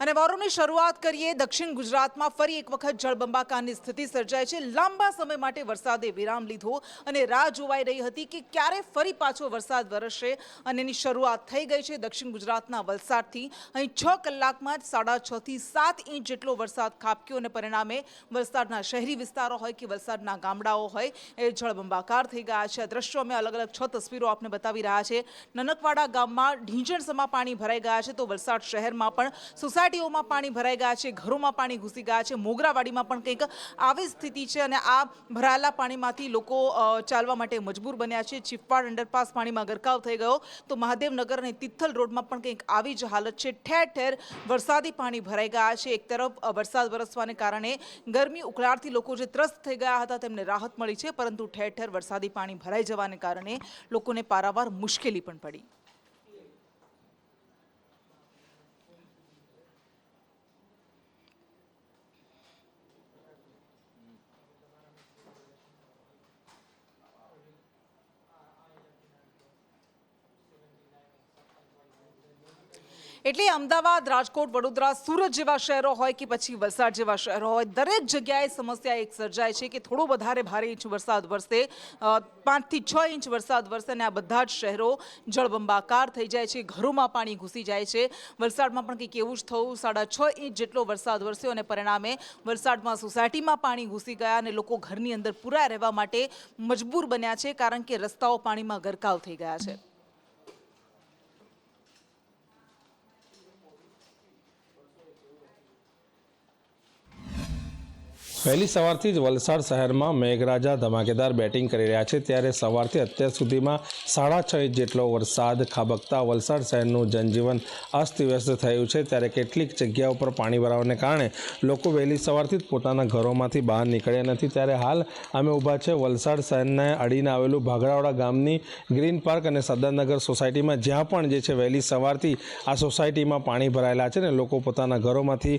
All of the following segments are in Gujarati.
અને વારોની શરૂઆત કરીએ દક્ષિણ ગુજરાતમાં ફરી એક વખત જળબંબાકારની સ્થિતિ સર્જાય છે। લાંબા સમય માટે વરસાદે વિરામ લીધો અને રાહ જોવાઈ રહી હતી કે ક્યારે ફરી પાછો વરસાદ વરસશે અને એની શરૂઆત થઈ ગઈ છે। દક્ષિણ ગુજરાતના વલસાડથી અહીં 6 કલાકમાં જ 6.5 થી 7 ઇંચ જેટલો વરસાદ ખાબક્યો અને પરિણામે વલસાડના શહેરી વિસ્તારો હોય કે વલસાડના ગામડાઓ હોય એ જળબંબાકાર થઈ ગયા છે। આ દ્રશ્યો અમે અલગ અલગ 6 તસવીરો આપને બતાવી રહ્યા છે। નનકવાડા ગામમાં ઢીંચણસમાં પાણી ભરાઈ ગયા છે તો વલસાડ શહેરમાં પણ સોસાયટીઓમાં પાણી ભરાઈ ગયા છે, ઘરોમાં પાણી ઘૂસી ગયા છે। મોગરાવાડીમાં પણ કંઈક આવી સ્થિતિ છે અને આ ભરાયેલા પાણીમાંથી લોકો ચાલવા માટે મજબૂર બન્યા છે। ચીફવાડ અંડરપાસ પાણીમાં ગરકાવ થઈ ગયો તો મહાદેવનગર અને તિથલ રોડમાં પણ કંઈક આવી જ હાલત છે। ઠેર ઠેર વરસાદી પાણી ભરાઈ ગયા છે। એક તરફ વરસાદ વરસવાને કારણે ગરમી ઉકળાટથી લોકો જે ત્રસ્ત થઈ ગયા હતા તેમને રાહત મળી છે, પરંતુ ઠેર ઠેર વરસાદી પાણી ભરાઈ જવાને કારણે લોકોને પારાવાર મુશ્કેલી પણ પડી। એટલે અમદાવાદ, રાજકોટ, વડોદરા, સુરત જેવા શહેરો હોય કે પછી વલસાડ જેવા શહેરો હોય, દરેક જગ્યાએ સમસ્યા એક સર્જાય છે કે થોડો વધારે ભારે ઇંચ વરસાદ વરસે, 5 થી 6 ઇંચ વરસાદ વરસે અને આ બધા જ શહેરો જળબંબાકાર થઈ જાય છે, ઘરોમાં પાણી ઘૂસી જાય છે। વલસાડમાં પણ કંઈક એવું જ થયું, 6.5 ઇંચ જેટલો વરસાદ વરસ્યો અને પરિણામે વલસાડમાં સોસાયટીમાં પાણી ઘૂસી ગયા અને લોકો ઘરની અંદર પૂરા રહેવા માટે મજબૂર બન્યા છે, કારણ કે રસ્તાઓ પાણીમાં ગરકાવ થઈ ગયા છે। વહેલી સવારથી જ વલસાડ શહેરમાં મેઘરાજા ધમાકેદાર બેટિંગ કરી રહ્યા છે, ત્યારે સવારથી અત્યાર સુધીમાં 6.5 ઇંચ જેટલો વરસાદ ખાબકતા વલસાડ શહેરનું જનજીવન અસ્તવ્યસ્ત થયું છે। ત્યારે કેટલીક જગ્યાઓ પર પાણી ભરાવાને કારણે લોકો વહેલી સવારથી જ પોતાના ઘરોમાંથી બહાર નીકળ્યા નથી। ત્યારે હાલ અમે ઊભા છે વલસાડ શહેરને અડીને આવેલું ભાગરાવાડા ગામની ગ્રીન પાર્ક અને સદનનગર સોસાયટીમાં, જ્યાં પણ જે છે વહેલી સવારથી આ સોસાયટીમાં પાણી ભરાયેલા છે ને લોકો પોતાના ઘરોમાંથી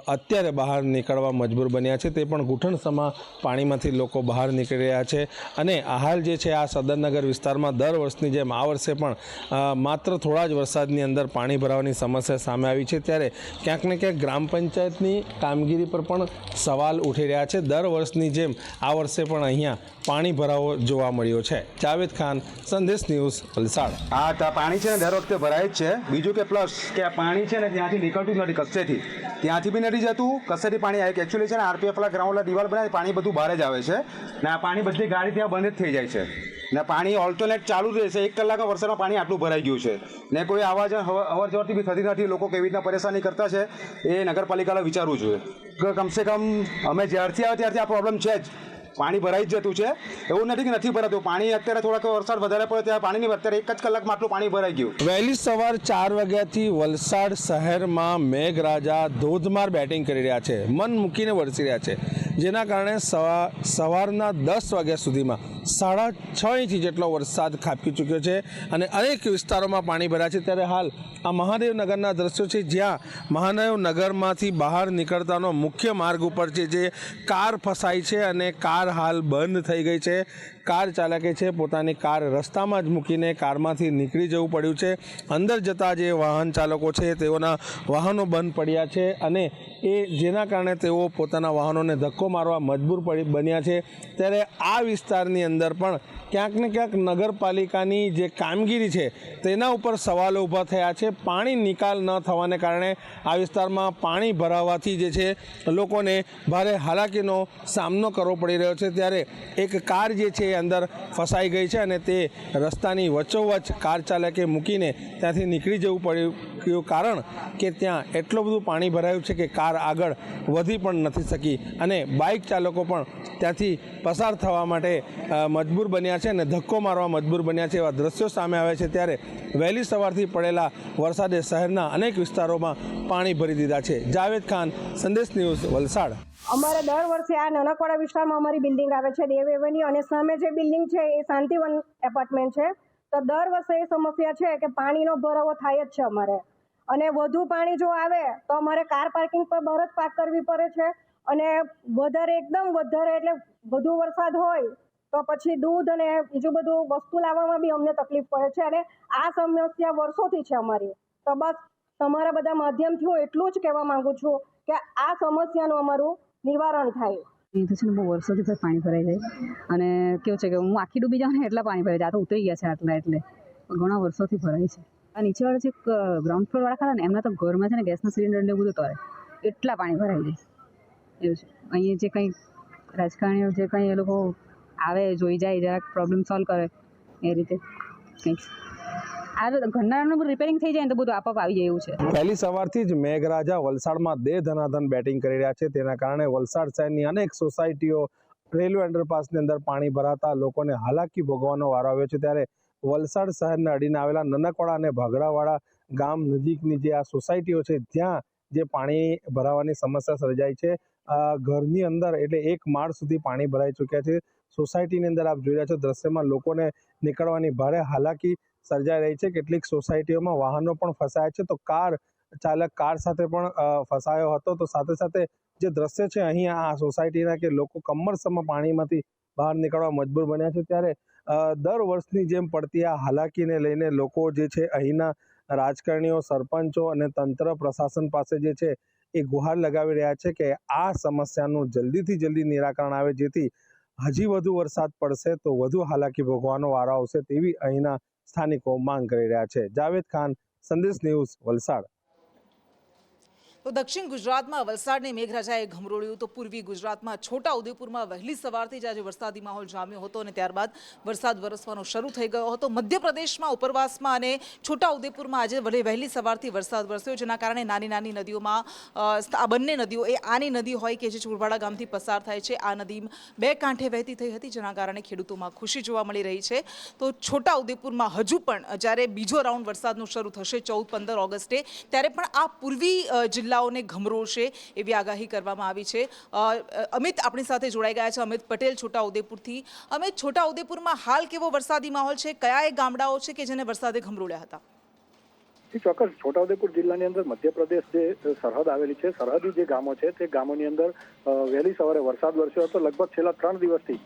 અત્યારે બહાર નીકળવા મજબૂર બન્યા છે। તે પણ ઘૂંટણસમાં પાણીમાંથી લોકો બહાર નીકળી રહ્યા છે અને હાલ જે છે આ સદનનગર વિસ્તારમાં દર વર્ષની જેમ આ વર્ષે પણ માત્ર થોડા જ વરસાદની અંદર પાણી ભરાવાની સમસ્યા સામે આવી છે। ત્યારે ક્યાંક ને ક્યાંક ગ્રામ પંચાયતની કામગીરી પર પણ સવાલ ઉઠી રહ્યા છે। દર વર્ષની જેમ આ વર્ષે પણ અહીંયા પાણી ભરાવો જોવા મળ્યો છે। જાવેદ ખાન, સંદેશ ન્યૂઝ, વલસાડ। હા, પાણી છે ને દર વખતે ભરાય જ છે। બીજું કે પ્લસ કે આ પાણી છે ને ત્યાંથી નીકળતું જ નથી, કચ્છેથી ત્યાંથી બી નથી જતું, કચ્છેથી પાણી આવે કે એકચ્યુઅલી છે ને આરપીએફ ગ્રાઉન્ડ દિવાલ બનાવે પાણી બધું બહાર જ આવે છે ને આ પાણી બધી ગાડી ત્યાં બંધ જ થઈ જાય છે ને પાણી ઓલ્ટરનેટ ચાલુ જ રહેશે। 1 કલાકમાં વરસાદમાં પાણી આટલું ભરાઈ ગયું છે ને કોઈ અવર જવરથી બી થતી નથી। લોકો કેવી રીતના પરેશાની કરતા છે એ નગરપાલિકાને વિચારવું જોઈએ। કમસે કમ અમે જ્યારથી આવે ત્યારથી આ પ્રોબ્લેમ છે જ, પાણી ભરાઈ જ જતું છે। એવું નથી કે નથી ભરાતું પાણી, અત્યારે થોડાક વરસાદ વધારે પડે ત્યારે પાણી નહીં, અત્યારે 1 જ કલાકમાં આટલું પાણી ભરાઈ ગયું। વહેલી સવાર 4 વાગ્યાથી વલસાડ શહેરમાં મેઘરાજા ધોધમાર બેટિંગ કરી રહ્યા છે, મન મૂકીને વરસી રહ્યા છે, જેના કારણે સવારના 10 વાગ્યા સુધીમાં 6.5 ઇંચ જેટલો વરસાદ ખાબકી ચૂક્યો છે અને અનેક વિસ્તારોમાં પાણી ભરાયા છે। ત્યારે હાલ આ મહાદેવનગરના દ્રશ્યો છે, જ્યાં મહાદેવનગરમાંથી બહાર નીકળતાનો મુખ્ય માર્ગ ઉપર છે જે કાર ફસાઈ છે અને કાર હાલ બંધ થઈ ગઈ છે। કાર ચાલકે છે પોતાની કાર રસ્તામાં જ મૂકીને કારમાંથી નીકળી જવું પડ્યું છે। અંદર જતા જે વાહન ચાલકો છે તેઓના વાહનો બંધ પડ્યા છે અને જેના કારણે તેઓ પોતાના વાહનોને ધક્કો મારવા મજબૂર બન્યા છે। ત્યારે આ વિસ્તારની અંદર પણ ક્યાંક ને ક્યાંક નગરપાલિકાની જે કામગીરી છે તેના ઉપર સવાલો ઊભા થયા છે। પાણી નિકાલ ન થવાને કારણે આ વિસ્તારમાં પાણી ભરાવાથી જે છે લોકોને ભારે હાલાકીનો સામનો કરવો પડી રહ્યો છે। ત્યારે એક કાર જે છે એ અંદર ફસાઈ ગઈ છે અને તે રસ્તાની વચ્ચોવચ્ચ કાર ચાલકે મૂકીને ત્યાંથી નીકળી જવું પડ્યું, કારણ કે ત્યાં એટલું બધું પાણી ભરાયું છે કે કાર આગળ વધી પણ નથી શકી અને બાઇક ચાલકો પણ ત્યાંથી પસાર થવા માટે મજબૂર બન્યા છે અને ધક્કો મારવા મજબૂર બન્યા છે। એવા દ્રશ્યો સામે આવે છે। ત્યારે વહેલી સવારથી પડેલા વરસાદે શહેરના અનેક વિસ્તારોમાં પાણી ભરી દીધા છે। જાવેદ ખાન, સંદેશ ન્યૂઝ, વલસાડ। અમારે દર વર્ષે આ નનકવાડા વિસ્તારમાં અમારી બિલ્ડિંગ આવે છે, દેવ એવન્યુ, અને સામે જે બિલ્ડિંગ છે એ શાંતિવન એપાર્ટમેન્ટ છે। તો દર વર્ષે એ સમસ્યા છે કે પાણીનો ભરાવો થાય જ છે અમારે, અને વધુ પાણી જો આવે તો અમારે કાર પાર્કિંગ પર બહાર જ પાર્ક કરવી પડે છે અને વધારે એકદમ વધારે એટલે વધુ વરસાદ હોય તો પછી દૂધ અને બીજું બધું વસ્તુ લાવવામાં બી અમને તકલીફ પડે છે અને આ સમસ્યા વર્ષોથી છે અમારી। તો બસ તમારા બધા માધ્યમથી હું એટલું જ કહેવા માંગુ છું કે આ સમસ્યાનું અમારું નિવારણ થાય. અહીં તો છે ને બહુ વર્ષોથી ભાઈ પાણી ભરાઈ જાય અને કેવું છે કે હું આખી ડૂબી જાઉં ને એટલા પાણી ભરાઈ જાય. આ તો ઉતરી ગયા છે આટલા, એટલે ઘણા વર્ષોથી ભરાય છે. આ નીચેવાળા જે ગ્રાઉન્ડ ફ્લોર વાળા ખરા ને એમના તો ઘરમાં છે ને ગેસના સિલિન્ડર ને બધું તોરે એટલા પાણી ભરાઈ જાય એવું છે. અહીંયા જે કંઈ રાજકારણીઓ જે કંઈ એ લોકો આવે જોઈ જાય જરાક પ્રોબ્લેમ સોલ્વ કરે એ રીતે કંઈક આ ઘરનાનું રિપેરિંગ થઈ જાય ને તો બધું આપઆપ આવી જાય એવું છે. પહેલી સવારથી જ મેઘરાજા વલસાડમાં દે ધનાધન બેટિંગ કરી રહ્યા છે. તેના કારણે વલસાડ શહેરની અનેક સોસાયટીઓ રેલવે અંડરપાસની અંદર પાણી ભરાતા લોકોને હાલાકી ભોગવવાનો વારો આવ્યો છે. ત્યારે વલસાડ શહેરને અડીને આવેલા નનકવાડા અને ભાગડાવાડા ગામ નજીકની જે આ સોસાયટીઓ છે ત્યાં જે પાણી ભરાવાની સમસ્યા સર્જાઈ છે. ઘરની અંદર એટલે એક માળ સુધી પાણી ભરાઈ ચૂક્યા છે. સોસાયટીની અંદર આપ જોઈ રહ્યા છો દ્રશ્યમાં લોકોને નીકળવાની ભારે હાલાકી સર્જાઈ રહી છે. કેટલીક સોસાયટીઓમાં વાહનો પણ ફસાયા છે. તો કાર ચાલક કાર સાથે પણ ફસાયો હતો. તો સાથે સાથે જે દ્રશ્ય છે અહીંયા આ સોસાયટીના કે લોકો કમરસમાં પાણીમાંથી બહાર નીકળવા મજબૂર બન્યા છે. ત્યારે દર વર્ષની જેમ પડતી આ હાલાકીને લઈને લોકો જે છે અહીંના રાજકારણીઓ, સરપંચો અને તંત્ર પ્રશાસન પાસે જે છે એ ગુહાર લગાવી રહ્યા છે કે આ સમસ્યાનું જલ્દીથી જલ્દી નિરાકરણ આવે, જેથી હજી વધુ વરસાદ પડશે તો વધુ હાલાકી ભોગવાનો વારો આવશે તેવી અહીંના સ્થાનિકો માંગ કરી રહ્યા છે. જાવેદ ખાન, સંદેશ ન્યૂઝ, વલસાડ. તો દક્ષિણ ગુજરાતમાં વલસાડને મેઘરાજાએ ઘમરોળ્યું તો પૂર્વી ગુજરાતમાં છોટાઉદેપુરમાં વહેલી સવારથી જ આજે વરસાદી માહોલ જામ્યો હતો અને ત્યારબાદ વરસાદ વરસવાનો શરૂ થઈ ગયો હતો. મધ્યપ્રદેશમાં ઉપરવાસમાં અને છોટાઉદેપુરમાં આજે વહેલી સવારથી વરસાદ વરસ્યો, જેના કારણે નાની નાની નદીઓમાં આ બંને નદીઓ એ આની નદી હોય કે જે ચોરવાડા ગામથી પસાર થાય છે, આ નદી બે કાંઠે વહેતી થઈ હતી, જેના કારણે ખેડૂતોમાં ખુશી જોવા મળી રહી છે. તો છોટાઉદેપુરમાં હજુ પણ જ્યારે બીજો રાઉન્ડ વરસાદનો શરૂ થશે 14-15 ઓગસ્ટે, ત્યારે પણ આ પૂર્વી જિલ્લાઓને ઘમરોળશે એવી આગાહી કરવામાં આવી છે. અમિત આપણી સાથે જોડાઈ ગયા છે. અમિત પટેલ છોટાઉદેપુરથી. અમિત, છોટાઉદેપુરમાં હાલ કેવો વરસાદી માહોલ છે? કયા એ ગામડાઓ છે કે જેને વરસાદે ઘમરોળ્યા હતા? ચોક્કસ છોટાઉદેપુર જિલ્લાની અંદર મધ્યપ્રદેશ જે સરહદ આવેલી છે, સરહદી જે ગામો છે તે ગામોની અંદર વહેલી સવારે વરસાદ વરસ્યો હતો. લગભગ છેલ્લા 3 દિવસથી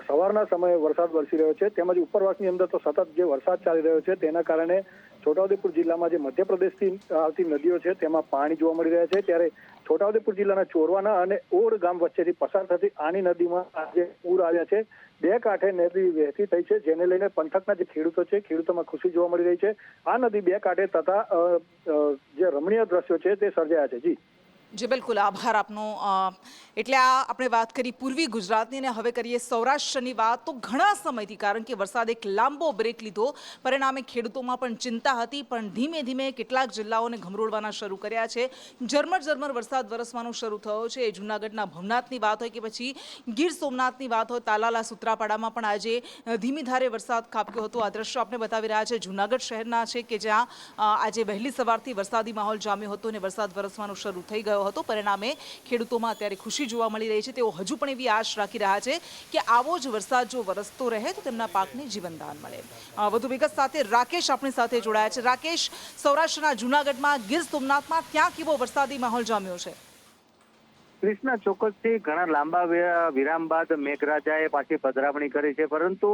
સવારના સમયે વરસાદ વરસી રહ્યો છે. તેમજ ઉપરવાસની અંદર તો સતત જે વરસાદ ચાલી રહ્યો છે તેના કારણે છોટાઉદેપુર જિલ્લામાં જે મધ્યપ્રદેશથી આવતી નદીઓ છે તેમાં પાણી જોવા મળી રહ્યા છે. ત્યારે છોટાઉદેપુર જિલ્લાના ચોરવાના અને ઓડ ગામ વચ્ચેથી પસાર થતી આની નદીમાં આજે પૂર આવ્યા છે. બે કાંઠે નદી વહેતી થઈ છે, જેને લઈને પંથકના જે ખેડૂતો છે ખેડૂતોમાં ખુશી જોવા મળી રહી છે. આ નદી બે કાંઠે તથા જે રમણીય દ્રશ્યો છે તે સર્જાયા છે. જી બિલકુલ, આભાર આપનો. એટલે આ આપણે વાત કરી પૂર્વી ગુજરાતની અને હવે કરીએ સૌરાષ્ટ્રની વાત. તો ઘણા સમયથી, કારણ કે વરસાદ એક લાંબો બ્રેક લીધો, પરિણામે ખેડૂતોમાં પણ ચિંતા હતી, પણ ધીમે ધીમે કેટલાક જિલ્લાઓને ઘમરોળવાના શરૂ કર્યા છે. ઝરમર વરસાદ વરસવાનો શરૂ થયો છે. એ જૂનાગઢના ભવનાથની વાત હોય કે પછી ગીર સોમનાથની વાત હોય, તાલાલા સુત્રાપાડામાં પણ આજે ધીમી ધારે વરસાદ ખાબક્યો હતો. આ દ્રશ્યો આપણે બતાવી રહ્યા છે જૂનાગઢ શહેરના છે કે જ્યાં આજે વહેલી સવારથી વરસાદી માહોલ જામ્યો હતો અને વરસાદ વરસવાનો શરૂ થઈ ગયો હતો. પરિણામે ખેડૂતોમાં અત્યારે ખુશી જોવા મળી રહી છે. તેઓ હજુ પણ એવી આશ રાખી રહ્યા છે કે આવો જ વરસાદ જો વરસતો રહે તો તેમના પાકને જીવનદાન મળે. વધુ વિગત સાથે રાકેશ આપણી સાથે જોડાયા છે. રાકેશ, સૌરાષ્ટ્રના જૂનાગઢમાં, ગીર સોમનાથમાં ત્યાં કેવો વરસાદી માહોલ જામ્યો છે? કૃષ્ણા, ચોક્કસથી ઘણા લાંબા વિરામ બાદ મેઘરાજાએ પાછી પધરામણી કરી છે, પરંતુ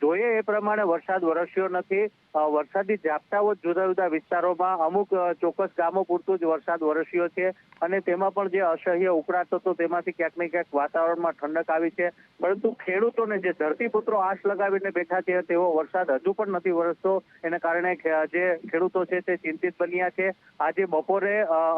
જોઈએ એ પ્રમાણે વરસાદ વરસ્યો નથી. વરસાદી ઝાપટાઓ જુદા જુદા વિસ્તારોમાં અમુક ચોક્કસ ગામો પૂરતો જ વરસાદ વરસ્યો છે અને તેમાં પણ જે અસહ્ય ઉકળાટ હતો તેમાંથી ક્યાંક ને ક્યાંક વાતાવરણમાં ઠંડક આવી છે. પરંતુ ખેડૂતોને જે ધરતીપુત્રો આશ લગાવીને બેઠા છે તેવો વરસાદ હજુ પણ નથી વરસતો. એના કારણે જે ખેડૂતો છે તે ચિંતિત બન્યા છે. આજે બપોરે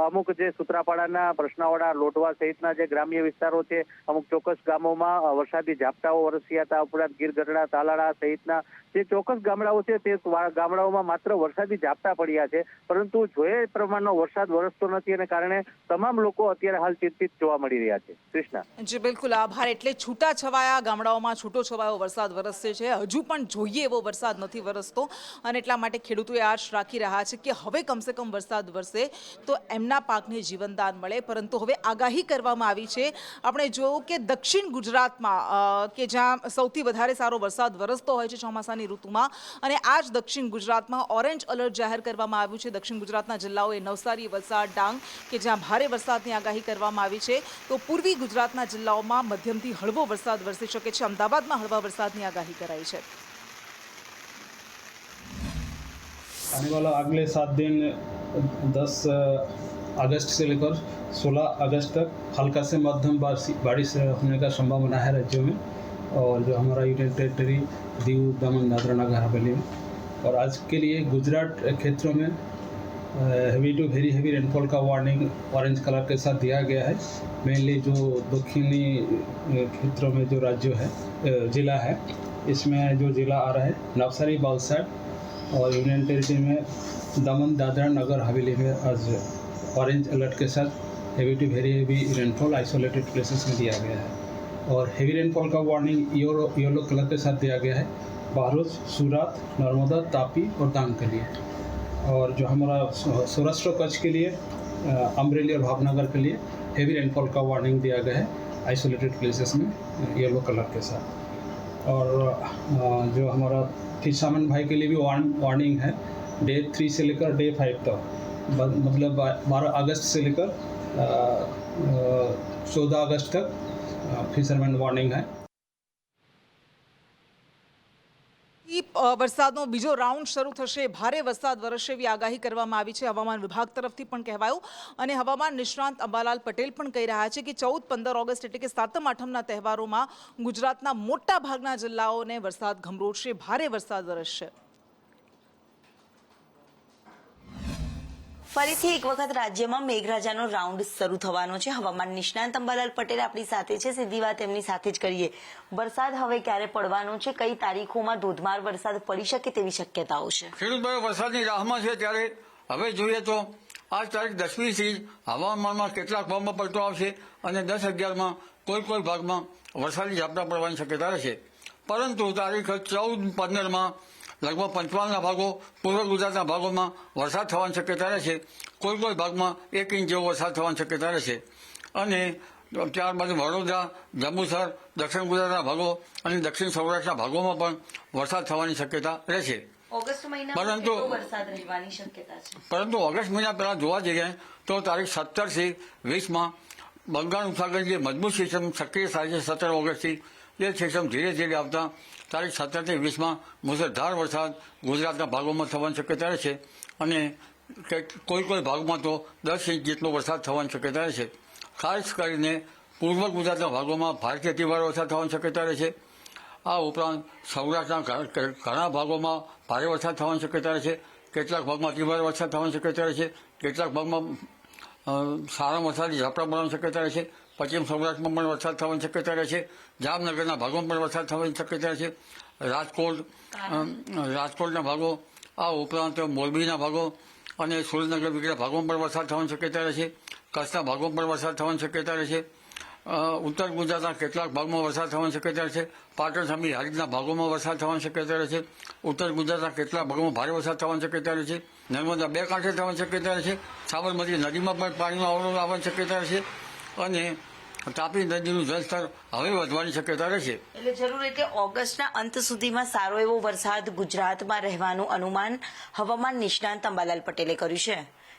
અમુક જે સુત્રાપાડાના, પ્રશ્નાવાડા, લોટવા સહિતના જે ગ્રામ્ય વિસ્તારો છે, અમુક ચોક્કસ ગામોમાં વરસાદી ઝાપટાઓ વરસ્યા હતા. ઉપરાંત ગીર ગઢડા, તાલાળા સહિતના જે ચોક્કસ ગામડાઓ છે તે ગામડાઓમાં માત્ર વરસાદી ઝાપટા પડ્યા છે, પરંતુ જોઈએ એ પ્રમાણનો વરસાદ વરસતો નથી. એને કારણે તમામ લોકો અત્યારે હાલ ચિંતિત જોવા મળી રહ્યા છે. કૃષ્ણા. જી બિલકુલ, આભાર. એટલે છૂટાછવાયા ગામડાઓમાં છૂટો છવાયો વરસાદ વરસે છે. હજુ પણ જોઈએ એવો વરસાદ નથી વરસતો અને એટલા માટે ખેડૂતોએ આશ રાખી રહ્યા છે કે હવે કમસે કમ વરસાદ વરસે તો એમના પાકને જીવનદાન મળે. પરંતુ હવે આગાહી કરવામાં આવી છે. આપણે જોયું કે દક્ષિણ ગુજરાતમાં કે જ્યાં સૌથી વધારે સારો વરસાદ વરસતો હોય છે ચોમાસાની ઋતુમાં, અને આ જ દક્ષિણ ગુજરાતમાં ઓરેન્જ એલર્ટ જાહેર કરવામાં આવ્યું છે. દક્ષિણ ગુજરાતના જિલ્લાઓએ નવસારી, વલસાડ, ડાંગ કે જ્યાં ભારે વરસાદની આગાહી કરવામાં આવી છે. તો પૂર્વી ગુજરાતના જિલ્લાઓમાં મધ્યમથી હળવો વરસાદ વરસી શકે છે. અમદાવાદમાં હળવા વરસાદની આગાહી કરાઈ છે. आने वाला अगले 7 दिन 10 अगस्त से लेकर 16 अगस्त तक हल्का से मध्यम बारिश होने का संभावना है राज्यों में, और जो हमारा यूनियन टेरिटरी दीव दमन दादरा नगर हवेली में। और आज के लिए गुजरात क्षेत्रों में heavy to very heavy rainfall का वार्निंग ऑरेंज कलर के साथ दिया गया है। मेनली जो दक्षिणी क्षेत्रों में जो राज्य है ज़िला है, इसमें जो ज़िला आ रहा है नवसारी, वलसाड और यूनियन टेरिटरी में दमन दादरा नगर हवेली में आज ऑरेंज अलर्ट के साथ heavy to very heavy rainfall isolated places में दिया गया है। और हेवी रेनफॉल का वार्निंग येलो कलर के साथ दिया गया है बहरोज, सूरत, नर्मदा, तापी और डांग के लिए। और जो हमारा सौराष्ट्र कच्छ के लिए अमरेली और भावनगर के लिए हेवी रेनफॉल का वार्निंग दिया गया है आइसोलेटेड प्लेसेस में येलो कलर के साथ। और जो हमारा फिशरमैन भाई के लिए भी वार्निंग है डे 3 से लेकर डे 5 तक, मतलब 12 अगस्त से लेकर 14 अगस्त तक फिशरमैन वार्निंग है। વરસાદનો બીજો રાઉન્ડ શરૂ થશે, ભારે વરસાદ વરસશે એવી આગાહી કરવામાં આવી છે હવામાન વિભાગ તરફથી પણ કહેવાયું, અને હવામાન નિષ્ણાંત અંબાલાલ પટેલ પણ કહી રહ્યા છે કે 14-15 ઓગસ્ટ એટલે કે 7મ-8મના તહેવારોમાં ગુજરાતના મોટા ભાગના જિલ્લાઓને વરસાદ ગમરોડશે, ભારે વરસાદ વરસશે। ફરીથી એક વખત રાજ્યમાં મેઘરાજાનો રાઉન્ડ શરૂ થવાનો છે। હવામાન નિષ્ણાંત અંબાલાલ પટેલ આપણી સાથે છે, સીધી વાત એમની સાથે જ કરીએ। વરસાદ હવે ક્યારે પડવાનો છે, કઈ તારીખોમાં ધોધમાર વરસાદ પડી શકે તેવી શક્યતાઓ છે? ખેડૂતોએ વરસાદની રાહમાં છે, ત્યારે હવે જોઈએ તો આજ તારીખ 10મીથી હવામાનમાં કેટલાક ભાગમાં પલટો આવશે અને 10-11માં કોઈ ભાગમાં વરસાદી ઝાપટા પડવાની શક્યતા રહેશે। પરંતુ તારીખ 14-15માં લગભગ પંચમહાલના ભાગો, પૂર્વ ગુજરાતના ભાગોમાં વરસાદ થવાની શક્યતા રહેશે। કોઈ ભાગમાં 1 ઇંચ જેવો વરસાદ થવાની શક્યતા રહેશે। અને ત્યારબાદ વડોદરા, જંબુસર, દક્ષિણ ગુજરાતના ભાગો અને દક્ષિણ સૌરાષ્ટ્રના ભાગોમાં પણ વરસાદ થવાની શક્યતા રહેશે। ઓગસ્ટ મહિનામાં કેટલો વરસાદ રહેવાની શક્યતા છે? પરંતુ ઓગસ્ટ મહિના પહેલા જોવા જઈએ તો તારીખ 17થી 20માં બંગાળ ઉપસાગરની જે મજબૂત સિસ્ટમ સક્રિય થાય છે 17 ઓગસ્ટથી, એ સિસ્ટમ ધીરે ધીરે આવતા તારીખ 17થી 20માં મુસળધાર વરસાદ ગુજરાતના ભાગોમાં થવાની શક્યતા રહેશે। અને કોઈ ભાગમાં તો 10 ઇંચ જેટલો વરસાદ થવાની શક્યતા રહેશે। ખાસ કરીને પૂર્વ ગુજરાતના ભાગોમાં ભારેથી અતિભારે વરસાદ થવાની શક્યતા રહેશે। આ ઉપરાંત સૌરાષ્ટ્રના ઘણા ભાગોમાં ભારે વરસાદ થવાની શક્યતા રહેશે। કેટલાક ભાગમાં અતિભારે વરસાદ થવાની શક્યતા રહેશે। કેટલાક ભાગમાં સારા વરસાદી ઝાપટા પડવાની શક્યતા રહેશે। પશ્ચિમ સૌરાષ્ટ્રમાં પણ વરસાદ થવાની શક્યતા રહેશે। જામનગરના ભાગોમાં પણ વરસાદ થવાની શક્યતા રહેશે। રાજકોટના ભાગો, આ ઉપરાંત મોરબીના ભાગો અને સુરેન્દ્રનગર વગેરે ભાગોમાં પણ વરસાદ થવાની શક્યતા રહેશે। કચ્છના ભાગોમાં પણ વરસાદ થવાની શક્યતા રહેશે। ઉત્તર ગુજરાતના કેટલાક ભાગમાં વરસાદ થવાની શક્યતા રહેશે। પાટણ સામે હારીજના ભાગોમાં વરસાદ થવાની શક્યતા રહેશે। ઉત્તર ગુજરાતના કેટલાક ભાગોમાં ભારે વરસાદ થવાની શક્યતા રહેશે। નર્મદા 2 કાંઠે થવાની શક્યતા રહેશે। સાબરમતી નદીમાં પણ પાણીનો આવરો આવવાની શક્યતા રહેશે। અને તાપી નદીનું જળસ્તર હવે વધવાની શક્યતા રહેશે। એટલે જરૂર એટલે ઓગસ્ટના અંત સુધીમાં સારો એવો વરસાદ ગુજરાતમાં રહેવાનું અનુમાન હવામાન નિષ્ણાંત અંબાલાલ પટેલે કર્યું છે।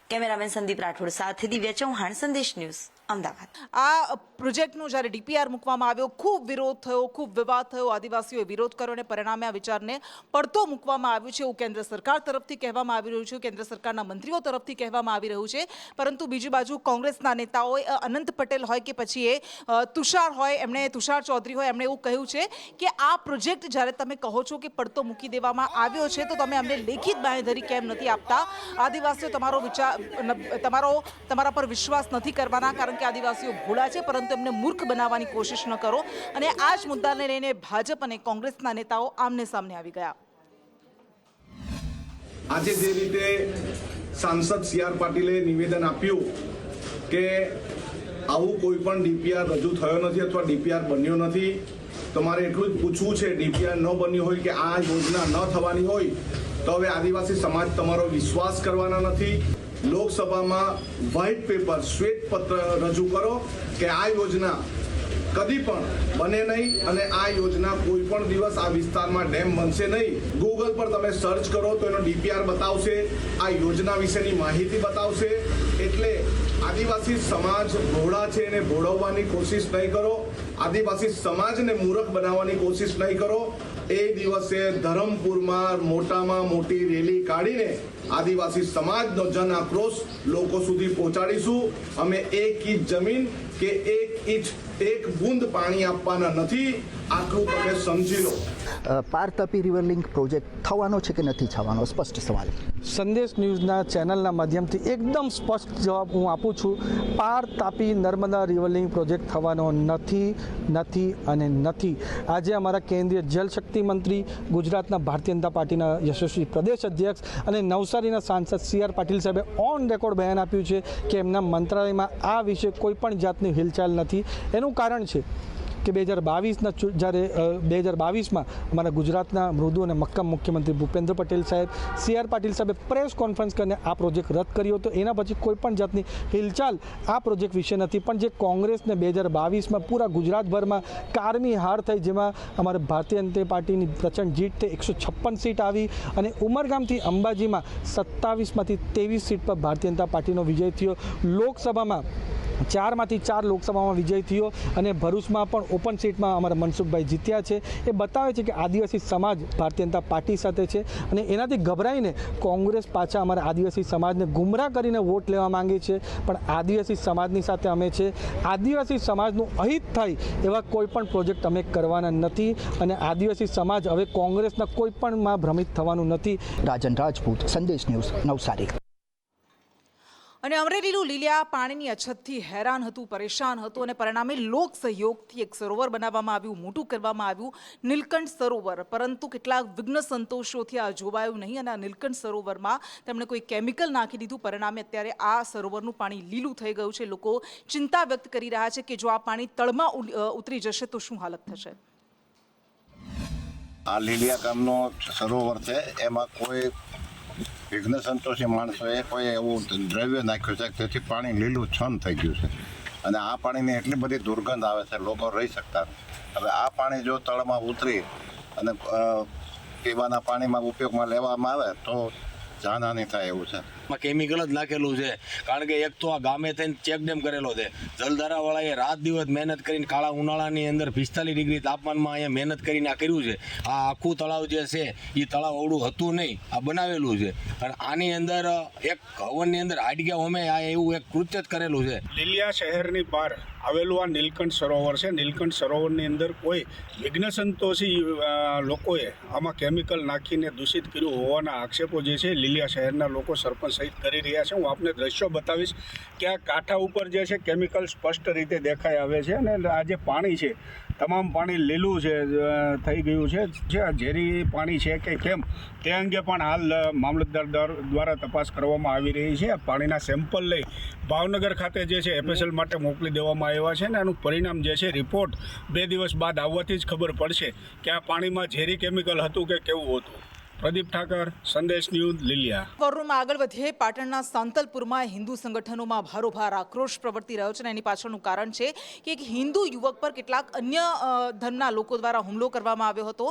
કેમેરામેન સંદીપ રાઠોડ સાથે દિવ્યા ચૌહાણ, સંદેશ ન્યૂઝ, અમદાવાદ। આ પ્રોજેક્ટનો જ્યારે ડીપીઆર મૂકવામાં આવ્યો, ખૂબ વિરોધ થયો, ખૂબ વિવાદ થયો, આદિવાસીઓએ વિરોધ કર્યો અને પરિણામે આ વિચારને પડતો મૂકવામાં આવ્યું છે એવું કેન્દ્ર સરકાર તરફથી કહેવામાં આવી રહ્યું છે, કેન્દ્ર સરકારના મંત્રીઓ તરફથી કહેવામાં આવી રહ્યું છે। પરંતુ બીજી બાજુ કોંગ્રેસના નેતાઓએ, અનંત પટેલ હોય કે પછી એ તુષાર હોય, તુષાર ચૌધરી હોય, એમણે એવું કહ્યું છે કે આ પ્રોજેક્ટ જ્યારે તમે કહો છો કે પડતો મૂકી દેવામાં આવ્યો છે, તો તમે અમને લેખિત બાંહેધરી કેમ નથી આપતા? આદિવાસીઓ તમારા પર વિશ્વાસ નથી કરવાના કારણ કે આદિવાસીઓ ભોળા છે, પરંતુ એમને મૂર્ખ બનાવવાની કોશિશ ન કરો। અને આ જ મુદ્દાને લઈને ભાજપ અને કોંગ્રેસના નેતાઓ આમને સામને આવી ગયા। આજે જે રીતે સાંસદ સી.આર. પાટીલે નિવેદન આપ્યું કે આવું કોઈ પણ ડીપીઆર રજૂ થયો નથી અથવા ડીપીઆર બન્યો નથી, તો મારે એટલું જ પૂછવું છે, ડીપીઆર ન બન્યો હોય કે આ યોજના ન થવાની હોય તો હવે આદિવાસી સમાજ તમારો વિશ્વાસ કરવાના નથી। લોકસભામાં વ્હાઇટ પેપર, શ્વેત પત્ર રજૂ કરો કે આ યોજના કદી પણ બને નહીં અને આ યોજના કોઈ પણ દિવસ આ વિસ્તારમાં ડેમ બનશે નહીં। ગૂગલ પર તમે સર્ચ કરો તો એનો ડીપીઆર બતાવશે, આ યોજના વિશેની માહિતી બતાવશે। એટલે આદિવાસી સમાજ ભોળા છે એને ભોળવવાની કોશિશ નહીં કરો, આદિવાસી સમાજને મૂર્ખ બનાવવાની કોશિશ નહીં કરો। એ દિવસે ધરમપુરમાં મોટામાં મોટી રેલી કાઢીને આદિવાસી સમાજનો જન આક્રોશ લોકો સુધી પહોંચાડીશું। અમે 1 ઇંચ જમીન કે 1 ઇંચ 1 બૂંદ પાણી આપવાના નથી, આટલું તમે સમજી લો। પાર તાપી રિવર લિંક પ્રોજેક્ટ થવાનો છે કે નથી થવાનો? સ્પષ્ટ સવાલ। સંદેશ ન્યૂઝના ચેનલના માધ્યમથી એકદમ સ્પષ્ટ જવાબ હું આપું છું। પાર Tapi Narmada river link project થવાનો નથી અને નથી। આજે અમારા કેન્દ્રીય જલશક્તિ મંત્રી, ગુજરાતના ભારતીય જનતા પાર્ટીના યશસ્વી પ્રદેશ અધ્યક્ષ અને નવસારીના સાંસદ CR પાટીલ સાહેબે ઓન રેકોર્ડ બયાન આપ્યું છે કે એમના મંત્રાલયમાં આ વિશે કોઈ પણ જાતની હિલચાલ નથી। એનું કારણ છે કે 2022ના જ્યારે 2022માં અમારા ગુજરાતના મૃદુ અને મક્કમ મુખ્યમંત્રી ભૂપેન્દ્ર પટેલ સાહેબ, CR પાટીલ સાહેબે પ્રેસ કોન્ફરન્સ કરીને આ પ્રોજેક્ટ રદ કર્યો હતો। એના પછી કોઈ પણ જાતની હિલચાલ આ પ્રોજેક્ટ વિશે નથી। પણ જે કોંગ્રેસને 2022માં પૂરા ગુજરાતભરમાં કારમી હાર થઈ, જેમાં અમારા ભારતીય જનતા પાર્ટીની પ્રચંડ જીત થઈ, 156 સીટ આવી અને ઉમરગામથી અંબાજીમાં 27માંથી 23 સીટ પર ભારતીય જનતા પાર્ટીનો વિજય થયો। લોકસભામાં 4માંથી 4 લોકસભામાં વિજય થયો અને ભરૂચમાં પણ ઓપન સીટમાં અમારા મનસુખભાઈ જીત્યા છે। એ બતાવે છે કે આદિવાસી સમાજ ભારતીય જનતા પાર્ટી સાથે છે અને એનાથી ગભરાઈને કોંગ્રેસ પાછા અમારા આદિવાસી સમાજને ગુમરાહ કરીને વોટ લેવા માંગે છે। પણ આદિવાસી સમાજની સાથે અમે છે। આદિવાસી સમાજનું અહિત થાય એવા કોઈ પણ પ્રોજેક્ટ અમે કરવાના નથી અને આદિવાસી સમાજ હવે કોંગ્રેસના કોઈ પણમાં ભ્રમિત થવાનું નથી। રાજન રાજપૂત, સંદેશ ન્યૂઝ, નવસારી। અને અમરેલીનું લીલિયા પાણીની અછતથી હેરાન હતું, પરેશાન હતું અને પરિણામે લોક સહયોગથી એક સરોવર બનાવવામાં આવ્યું, મોટું કરવામાં આવ્યું, નીલકંઠ સરોવર। પરંતુ કેટલાક વિઘ્ન સંતોષોથી આ જોવાયું નહીં અને આ નીલકંઠ સરોવરમાં તેમણે કોઈ કેમિકલ નાખી દીધું। પરિણામે અત્યારે આ સરોવરનું પાણી લીલું થઈ ગયું છે। લોકો ચિંતા વ્યક્ત કરી રહ્યા છે કે જો આ પાણી તળમાં ઉતરી જશે તો શું હાલત થશે। આ લીલિયા ગામનો સરોવર છે, એમાં કોઈ વિઘ્ન સંતોષી માણસોએ કોઈ એવું દ્રવ્ય નાખ્યું છે તેથી પાણી લીલું છમ થઈ ગયું છે અને આ પાણીની એટલી બધી દુર્ગંધ આવે છે, લોકો રહી શકતા નથી। હવે આ પાણી જો તળમાં ઉતરી અને પીવાના પાણીમાં ઉપયોગમાં લેવામાં આવે તો જાનહાની થાય એવું છે। કેમિકલ જ નાખેલું છે, કારણ કે એક તો આ ગામે થઈને ચેકડેમ કરેલો છે। જલધારાવાળાએ રાત દિવસ મહેનત કરીને કાળા ઉનાળાની અંદર 45 ડિગ્રી તાપમાનમાં અહીંયા મહેનત કરીને આ કર્યું છે। આ આખું તળાવ જે છે એ તળાવ અવળું હતું નહીં, આ બનાવેલું છે અને આની અંદર એક હવનની અંદર હાડગ્યા હોમે આ એવું એક કૃત્ય જ કરેલું છે। લીલિયા શહેરની બહાર આવેલું આ નીલકંઠ સરોવર છે। નીલકંઠ સરોવરની અંદર કોઈ વિઘ્ન સંતોષી લોકોએ આમાં કેમિકલ નાખીને દૂષિત કર્યું હોવાના આક્ષેપો જે છે લીલિયા શહેરના લોકો સરપંચ સહિત કરી રહ્યા છે। હું આપને દ્રશ્યો બતાવીશ કે આ કાંઠા ઉપર જે છે કેમિકલ સ્પષ્ટ રીતે દેખાઈ આવે છે અને આ જે પાણી છે તમામ પાણી લીલું છે થઈ ગયું છે। જે આ ઝેરી પાણી છે કે કેમ તે અંગે પણ હાલ મામલતદાર દ્વારા તપાસ કરવામાં આવી રહી છે। આ પાણીના સેમ્પલ લઈ ભાવનગર ખાતે જે છે FSL માટે મોકલી દેવામાં આવ્યા છે અને આનું પરિણામ જે છે રિપોર્ટ 2 દિવસ બાદ આવવાથી જ ખબર પડશે કે આ પાણીમાં ઝેરી કેમિકલ હતું કે કેવું હતું। પ્રદીપ ઠાકર, સંદેશ ન્યૂઝ, લીલિયા। વરુણમાં આગળ વધીએ। પાટણના સાંતલપુરમાં હિન્દુ સંગઠનોમાં ભારોભાર આક્રોશ પ્રવર્તી રહ્યો છે અને એની પાછળનું કારણ છે કે એક હિન્દુ યુવક પર કેટલાક અન્ય ધર્મના લોકો દ્વારા હુમલો કરવામાં આવ્યો હતો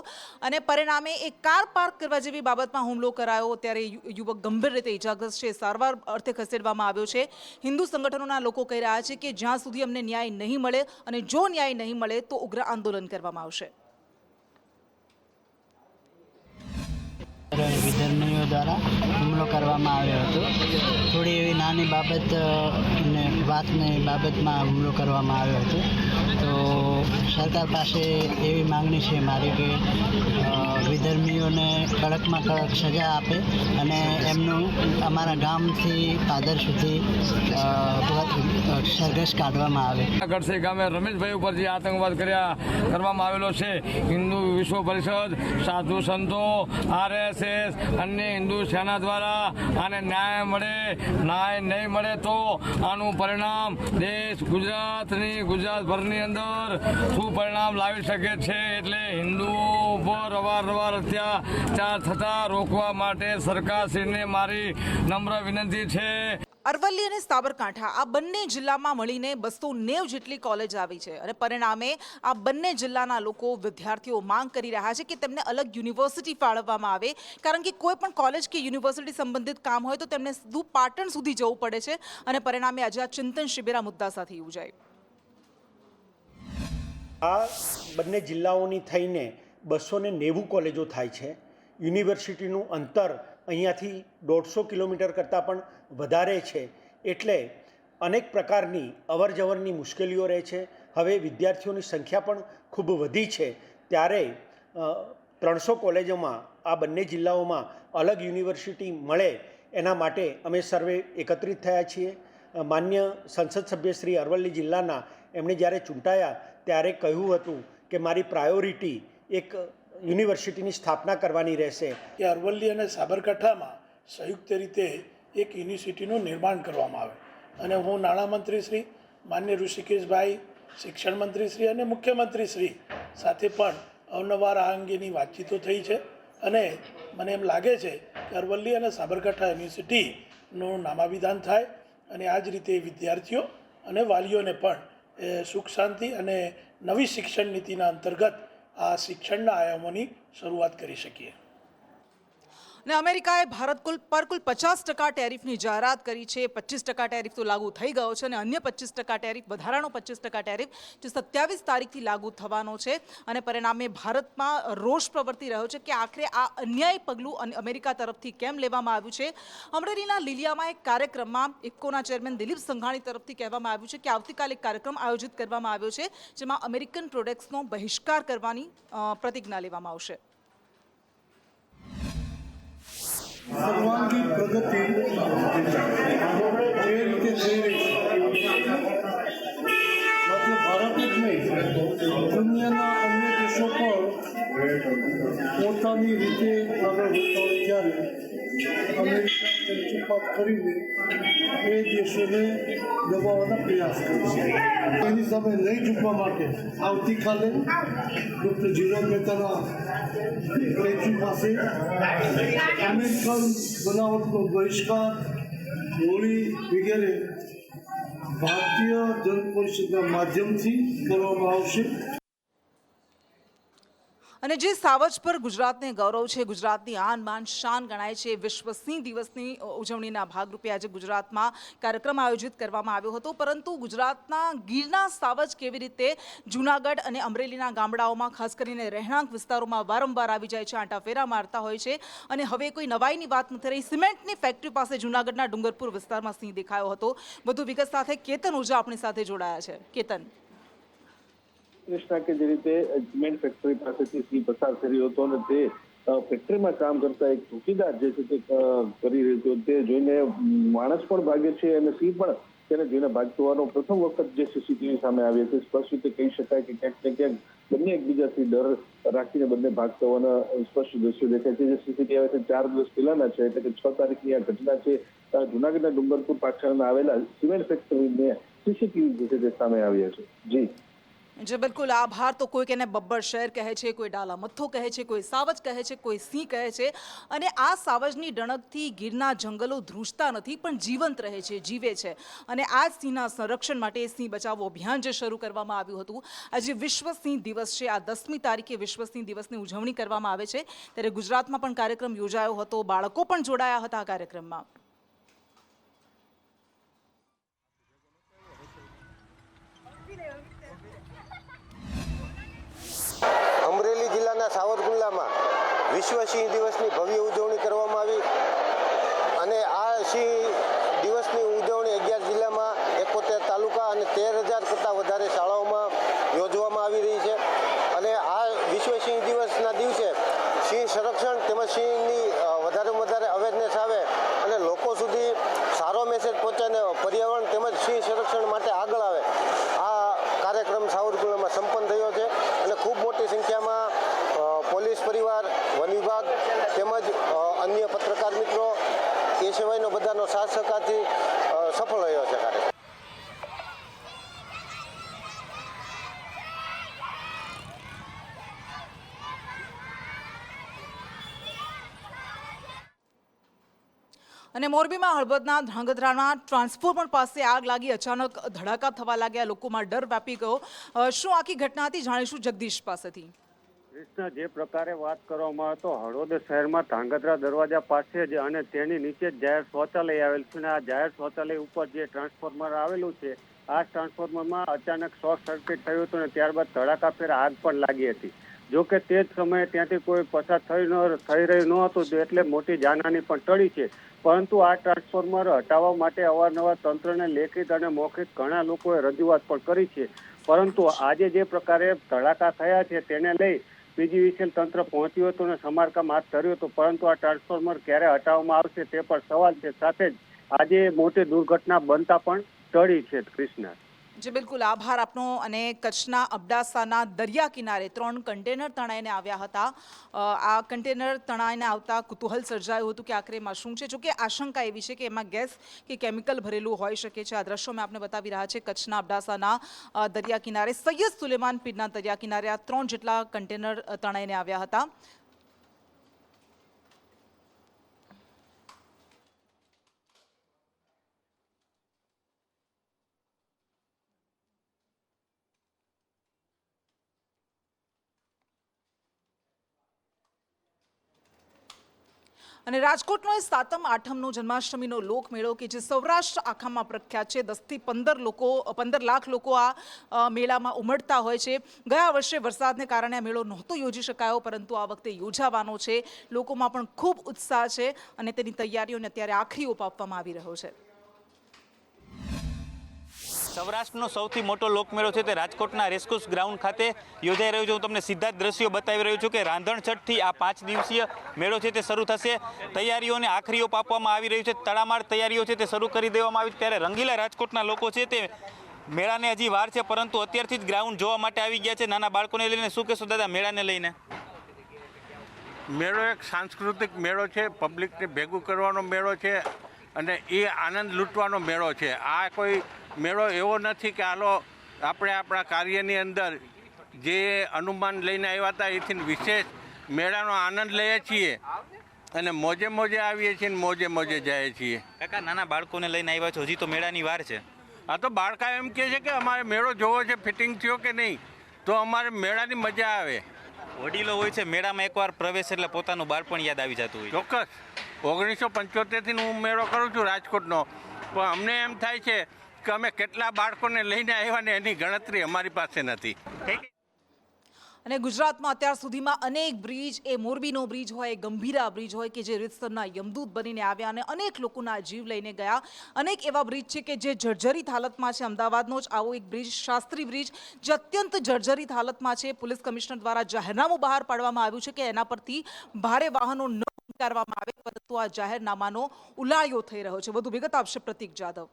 અને પરિણામે એક કાર પાર્ક કરવા જેવી બાબતમાં હુમલો કરાયો। ત્યારે યુવક ગંભીર રીતે ઇજાગ્રસ્ત છે, સારવાર અર્થે ખસેડવામાં આવ્યો છે। હિન્દુ સંગઠનોના લોકો કહી રહ્યા છે કે જ્યાં સુધી અમને ન્યાય નહીં મળે અને જો ન્યાય નહીં મળે તો ઉગ્ર આંદોલન કરવામાં આવશે। વિધર્મીઓ દ્વારા હુમલો કરવામાં આવ્યો હતો। થોડી એવી નાની બાબત ને વાતની બાબતમાં હુમલો કરવામાં આવ્યો હતો। તો સરકાર પાસે એવી માંગણી છે મારી કે વિધર્મીઓને કડકમાં કડક સજા આપે અને એમનું અમારા ગામથી પાદર સુધી સરઘસ કાઢવામાં આવે। ગઢસી ગામે રમેશભાઈ ઉપર જે આતંકવાદ કરવામાં આવેલો છે, હિન્દુ વિશ્વ પરિષદ, સાધુ સંતો, RSS, અન્ય હિન્દુ સેના દ્વારા આને ન્યાય મળે, ન્યાય નહીં મળે તો આનું પરિણામ દેશ ગુજરાતભરની અંદર શું પરિણામ લાવી શકે છે। એટલે હિન્દુઓ ઉપર અવારનવાર અત્યાચાર થતા રોકવા માટે સરકારશ્રીને મારી નમ્ર વિનંતી છે। અરવલ્લી અને સાબરકાંઠા આ બંને જિલ્લામાં મળીને 290 જેટલી કોલેજ આવી છે અને પરિણામે આ બંને જિલ્લાના લોકો, વિદ્યાર્થીઓ માંગ કરી રહ્યા છે કે તેમને અલગ યુનિવર્સિટી ફાળવવામાં આવે, કારણ કે કોઈ પણ કોલેજ કે યુનિવર્સિટી સંબંધિત કામ હોય તો તેમને સીધું પાટણ સુધી જવું પડે છે અને પરિણામે આજે આ ચિંતન શિબિર આ મુદ્દા સાથે યોજાય। આ બંને જિલ્લાઓની થઈને 290 કોલેજો થાય છે. યુનિવર્સિટીનું અંતર અહીંયાથી 150 કિલોમીટર કરતાં પણ વધારે છે, એટલે અનેક પ્રકારની અવરજવરની મુશ્કેલીઓ રહે છે. હવે વિદ્યાર્થીઓની સંખ્યા પણ ખૂબ વધી છે, ત્યારે 300 કોલેજોમાં આ બંને જિલ્લાઓમાં અલગ યુનિવર્સિટી મળે એના માટે અમે સર્વે એકત્રિત થયા છીએ. માન્ય સંસદ સભ્ય શ્રી અરવલ્લી જિલ્લાના એમણે જ્યારે ચૂંટાયા ત્યારે કહ્યું હતું કે મારી પ્રાયોરિટી એક યુનિવર્સિટીની સ્થાપના કરવાની રહેશે. કે અરવલ્લી અને સાબરકાંઠામાં સંયુક્ત રીતે એક યુનિવર્સિટીનું નિર્માણ કરવામાં આવે, અને હું નાણામંત્રી શ્રી માન્ય ઋષિકેશભાઈ, શિક્ષણ મંત્રી શ્રી અને મુખ્યમંત્રી શ્રી સાથે પણ અવનવાર આ અંગેની વાતચીતો થઈ છે, અને મને એમ લાગે છે કે અરવલ્લી અને સાબરકાંઠા યુનિવર્સિટીનું નામાભિધાન થાય, અને આ જ રીતે વિદ્યાર્થીઓ અને વાલીઓને પણ સુખ શાંતિ અને નવી શિક્ષણ નીતિના અંતર્ગત આ શિક્ષણના આયામોની શરૂઆત કરી શકીએ. અને અમેરિકાએ ભારત પર કુલ 50% ટેરિફની જાહેરાત કરી છે. 25% ટેરિફ તો લાગુ થઈ ગયો છે, અને અન્ય 25% ટેરિફ, વધારાનો 25% ટેરિફ જે 27 તારીખથી લાગુ થવાનો છે. અને પરિણામે ભારતમાં રોષ પ્રવર્તી રહ્યો છે કે આખરે આ અન્યાયી પગલું અમેરિકા તરફથી કેમ લેવામાં આવ્યું છે. અમરેલીના લીલિયામાં એક કાર્યક્રમમાં ઇફકોના ચેરમેન દિલીપ સંઘાણી તરફથી કહેવામાં આવ્યું છે કે આવતીકાલે એક કાર્યક્રમ આયોજિત કરવામાં આવ્યો છે, જેમાં અમેરિકન પ્રોડક્ટ્સનો બહિષ્કાર કરવાની પ્રતિજ્ઞા લેવામાં આવશે. સર્વાંગી પ્રગતિ જે રીતે થઈ રહી છે, માત્ર ભારત જ નહીં, દુનિયાના અન્ય દેશો પણ પોતાની રીતે આગળ વધતા હોય ત્યારે અમેરિકા પક્ષપાત કરીને એ દેશોને દબાવવાના પ્રયાસ કરે છે. એની સામે નહીં ઝૂકવા માટે આવતીકાલે ડૉક્ટર જીવરાજ મહેતાના સ્ટેચ્યુ પાસે અમેરિકન બનાવટનો બહિષ્કાર, હોળી વગેરે ભારતીય જન પરિષદના માધ્યમથી કરવામાં આવશે. અને જે સાવજ પર ગુજરાતને ગૌરવ છે, ગુજરાતની આન બાન શાન ગણાય છે, વિશ્વ સિંહ દિવસની ઉજવણીના ભાગરૂપે આજે ગુજરાતમાં કાર્યક્રમ આયોજિત કરવામાં આવ્યો હતો. પરંતુ ગુજરાતના ગીરના સાવજ કેવી રીતે જૂનાગઢ અને અમરેલીના ગામડાઓમાં, ખાસ કરીને રહેણાંક વિસ્તારોમાં વારંવાર આવી જાય છે, આંટાફેરા મારતા હોય છે. અને હવે કોઈ નવાઈની વાત નથી રહી. સિમેન્ટની ફેક્ટરી પાસે જૂનાગઢના ડુંગરપુર વિસ્તારમાં સિંહ દેખાયો હતો. વધુ વિગત સાથે કેતન ઓઝા આપણી સાથે જોડાયા છે. કેતન, કૃષ્ણા, કે જે રીતે સિમેન્ટ ફેક્ટરી પાસેથી સિંહ પસાર કર્યો હતો અને તે ફેક્ટરીમાં કામ કરતા એક ચોકીદાર જે છે તે કરી રહ્યો હતો, તે જોઈને માણસ પણ ભાગે છે અને સિંહ પણ તેને જોઈને ભાગતો હોવાનો પ્રથમ વખત જે સીસીટીવી સામે આવી હતી. સ્પષ્ટ રીતે કહી શકાય કે ક્યાંક ને ક્યાંક બંને એકબીજાથી ડર રાખીને બંને ભાગતા હોવાના સ્પષ્ટ દ્રશ્યો દેખાય છે. જે સીસીટીવી આવે છે 4 દિવસ પહેલાના છે, એટલે કે 6 તારીખની આ ઘટના છે. જૂનાગઢના ડુંગરપુર પાછળના આવેલા સિમેન્ટ ફેક્ટરીને સીસીટીવી જે છે તે સામે આવ્યા છે. જી જે બિલકુલ આભાર. તો કોઈ એને બબ્બર શહેર કહે છે, કોઈ ડાલા મથ્થો કહે છે, કોઈ સાવજ કહે છે, કોઈ સિંહ કહે છે. અને આ સાવજની ડણકથી ગીરના જંગલો ધ્રુજતા નથી, પણ જીવંત રહે છે, જીવે છે. અને આ સિંહના સંરક્ષણ માટે સિંહ બચાવો અભિયાન જે શરૂ કરવામાં આવ્યું હતું, આજે વિશ્વ સિંહ દિવસ છે. આ 10મી તારીખે વિશ્વ સિંહ દિવસની ઉજવણી કરવામાં આવે છે, ત્યારે ગુજરાતમાં પણ કાર્યક્રમ યોજાયો હતો. બાળકો પણ જોડાયા હતા આ કાર્યક્રમમાં. અમરેલી જિલ્લાના સાવરકુંડલામાં વિશ્વ સિંહ દિવસની ભવ્ય ઉજવણી કરવામાં આવી, અને આ સિંહ દિવસની ઉજવણી 11 જિલ્લામાં 71 તાલુકા અને 13,000 કરતાં વધારે શાળાઓમાં યોજવામાં આવી રહી છે. અને આ વિશ્વ સિંહ દિવસના દિવસે સિંહ સંરક્ષણ તેમજ સિંહની વધારેમાં વધારે અવેરનેસ આવે અને લોકો સુધી સારો મેસેજ પહોંચે અને પર્યાવરણ તેમજ સિંહ સંરક્ષણ માટે આગળ આવે, આ કાર્યક્રમ સાવરકુંડલામાં સંપન્ન થયો છે. અને ખૂબ મોટી સંખ્યામાં પોલીસ પરિવાર, વન વિભાગ તેમજ અન્ય પત્રકાર મિત્રો એ સિવાયનો બધાનો સાથ સહકારથી સફળ રહ્યો છે કાર્યક્રમ. અને મોરબીમાં હળવદના ધ્રાંગધ્રાના ટ્રાન્સફોર્મર પાસે આગ લાગી, અચાનક ધડાકા થવા લાગ્યા, લોકોમાં ડર વ્યાપી ગયો. શું આખી ઘટના હતી, જાણીશું જગદીશ પાસેથી. કૃષ્ણ, જે પ્રકારે વાત કરવામાં આવે તો હળવદ શહેરમાં ધ્રાંગધ્રા દરવાજા પાસે જ અને તેની નીચે જ જાહેર શૌચાલય આવેલ છે. અને આ જાહેર શૌચાલય ઉપર જે ટ્રાન્સફોર્મર આવેલું છે, આ ટ્રાન્સફોર્મરમાં અચાનક શોર્ટ સર્કિટ થયું હતું અને ત્યારબાદ ધડાકાફેર આગ પણ લાગી હતી. જો કે તે જ સમયે ત્યાંથી કોઈ પસાર થઈ રહ્યું ન હતું એટલે મોટી જાનહાની પણ ટળી છે. પરંતુ આ ટ્રાન્સફોર્મર હટાવવા માટે અવારનવાર તંત્રને લેખિત અને મૌખિક ઘણા લોકોએ રજૂઆત પણ કરી છે. પરંતુ આજે જે પ્રકારે ધડાકા થયા છે તેને લઈ પીજીવીસીએલ તંત્ર પહોંચ્યું હતું અને સમારકામ હાથ ધર્યું હતું, પરંતુ આ ટ્રાન્સફોર્મર ક્યારે હટાવવામાં આવશે તે પણ સવાલ છે. સાથે જ આજે મોટી દુર્ઘટના બનતા પણ ટળી છે. કૃષ્ણા. જી બિલકુલ, આભાર આપનો. અને કચ્છના અબડાસાના દરિયા કિનારે 3 કન્ટેનર તણાઈને આવ્યા હતા. આ કન્ટેનર તણાઈને આવતા કુતૂહલ સર્જાયું હતું કે આખરે એમાં શું છે. જોકે આશંકા એવી છે કે એમાં ગેસ કે કેમિકલ ભરેલું હોઈ શકે છે. આ દ્રશ્યો મેં આપને બતાવી રહ્યા છે. કચ્છના અબડાસાના દરિયા કિનારે સૈયદ સુલેમાન પીરના દરિયા કિનારે આ 3 જેટલા કન્ટેનર તણાઈને આવ્યા હતા. અને રાજકોટનો એ સાતમ આઠમનો જન્માષ્ટમીનો લોકમેળો કે જે સૌરાષ્ટ્ર આખામાં પ્રખ્યાત છે. 10 થી 15 લાખ લોકો આ મેળામાં ઉમટતા હોય છે. ગયા વર્ષે વરસાદને કારણે આ મેળો નહોતો યોજી શકાયો, પરંતુ આ વખતે યોજાવાનો છે. લોકોમાં પણ ખૂબ ઉત્સાહ છે અને તેની તૈયારીઓને અત્યારે આખરી ઓપ આપવામાં આવી રહ્યો છે. સૌરાષ્ટ્રનો સૌથી મોટો લોકમેળો છે તે રાજકોટના રેસકોર્સ ગ્રાઉન્ડ ખાતે યોજાઈ રહ્યો છે. હું તમને સીધા જ દ્રશ્યો બતાવી રહ્યો છું કે રાંધણછટથી આ 5 દિવસીય મેળો છે તે શરૂ થશે. તૈયારીઓને આખરી ઓપ આપવામાં આવી રહ્યું છે. તડામાર તૈયારીઓ છે તે શરૂ કરી દેવામાં આવી છે. ત્યારે રંગીલા રાજકોટના લોકો છે તે મેળાને હજી વાર છે, પરંતુ અત્યારથી જ ગ્રાઉન્ડ જોવા માટે આવી ગયા છે. નાના બાળકોને લઈને શું કહેશો દાદા મેળાને લઈને? મેળો એક સાંસ્કૃતિક મેળો છે, પબ્લિકને ભેગું કરવાનો મેળો છે અને એ આનંદ લૂંટવાનો મેળો છે. આ કોઈ મેળો એવો નથી કે હાલો આપણે આપણા કાર્યની અંદર જે અનુમાન લઈને આવ્યા હતા એથી વિશેષ મેળાનો આનંદ લઈએ છીએ અને મોજે મોજે આવીએ છીએ અને મોજે મોજે જઈએ છીએ. કાકા, નાના બાળકોને લઈને આવ્યા છો, હજી તો મેળાની વાર છે. આ તો બાળકા એમ કહે છે કે અમારે મેળો જોવો છે, ફિટિંગ થયો કે નહીં, તો અમારે મેળાની મજા આવે. વડીલો હોય છે મેળામાં એકવાર પ્રવેશ એટલે પોતાનું બાળપણ યાદ આવી જતું હોય. ચોક્કસ. 1975થી હું મેળો કરું છું રાજકોટનો, પણ અમને એમ થાય છે કે અમે કેટલા બાળકોને લઈને આવ્યા ને એની ગણતરી અમારી પાસે નથી. અને ગુજરાતમાં અત્યાર સુધીમાં અનેક બ્રિજ, એ મોરબીનો બ્રિજ હોય, ગંભીરા બ્રિજ હોય કે જે રીતસરના યમદૂત બનીને આવ્યા અને અનેક લોકોના જીવ લઈને ગયા. અનેક એવા બ્રિજ છે કે જે જર્જરિત હાલતમાં છે. અમદાવાદનો જ આવો એક બ્રિજ, શાસ્ત્રી બ્રિજ, જે અત્યંત જર્જરિત હાલતમાં છે. પોલીસ કમિશનર દ્વારા જાહેરનામું બહાર પાડવામાં આવ્યું છે કે એના પરથી ભારે વાહનો ન ઉતારવામાં આવે, પરંતુ આ જાહેરનામાનો ઉલાળ્યો થઈ રહ્યો છે. વધુ વિગત આપશે પ્રતીક જાદવ.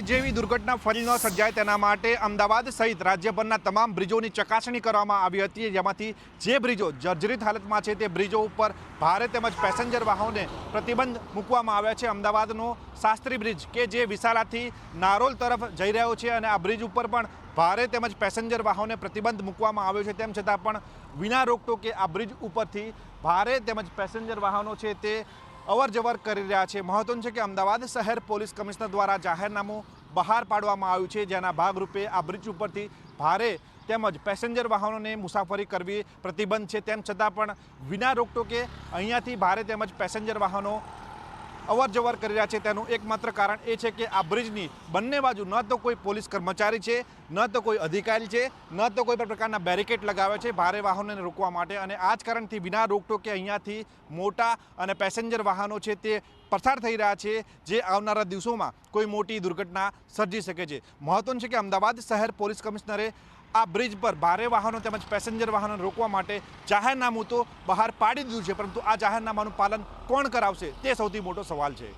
જેવી દુર્ઘટના ફરી ન સર્જાય તેના માટે અમદાવાદ સહિત રાજ્યભરના તમામ બ્રિજોની ચકાસણી કરવામાં આવી હતી, જેમાંથી જે બ્રિજો જર્જરિત હાલતમાં છે તે બ્રિજો ઉપર ભારે તેમજ પેસેન્જર વાહનોને પ્રતિબંધ મૂકવામાં આવ્યા છે. અમદાવાદનો શાસ્ત્રી બ્રિજ કે જે વિસાલાથી નારોલ તરફ જઈ રહ્યો છે અને આ બ્રિજ ઉપર પણ ભારે તેમજ પેસેન્જર વાહનોને પ્રતિબંધ મૂકવામાં આવ્યો છે. તેમ છતાં પણ વિના રોકટોકે આ બ્રિજ ઉપરથી ભારે તેમજ પેસેન્જર વાહનો છે તે અવર જવર કરી રહ્યા છે. મહત્વનું છે કે અમદાવાદ શહેર પોલીસ કમિશનર દ્વારા જાહેરનામું બહાર પાડવામાં આવ્યું છે, જેના ભાગરૂપે આ બ્રિજ ઉપરથી ભારે તેમજ પેસેન્જર વાહનોને મુસાફરી કરવી પ્રતિબંધ છે. તેમ છતાં પણ વિના રોકટોકે અહીંયાથી ભારે તેમજ પેસેન્જર વાહનો અવર જવર કરી રહ્યા છે. તેનું એકમાત્ર કારણ એ છે કે આ બ્રિજની બંને બાજુ ન તો કોઈ પોલીસ કર્મચારી છે, ન તો કોઈ અધિકારી છે, ન તો કોઈ પણ પ્રકારના બેરિકેડ લગાવે છે ભારે વાહનોને રોકવા માટે. અને આ જ કારણથી વિના રોકટોકે અહીંયાથી મોટા અને પેસેન્જર વાહનો છે તે પસાર થઈ રહ્યા છે, જે આવનારા દિવસોમાં કોઈ મોટી દુર્ઘટના સર્જી શકે છે. મહત્વનું છે કે અમદાવાદ શહેર પોલીસ કમિશનરે આ બ્રિજ પર ભારે વાહનો તેમજ પેસેન્જર વાહનોને રોકવા માટે જાહેરનામું તો બહાર પાડી દીધું છે, પરંતુ આ જાહેરનામાનું પાલન કોણ કરાવશે તે સૌથી મોટો સવાલ છે.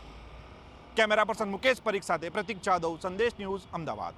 કેમેરા પર્સન મુકેશ પરીખ સાથે પ્રતીક જાદવ, સંદેશ ન્યૂઝ, અમદાવાદ.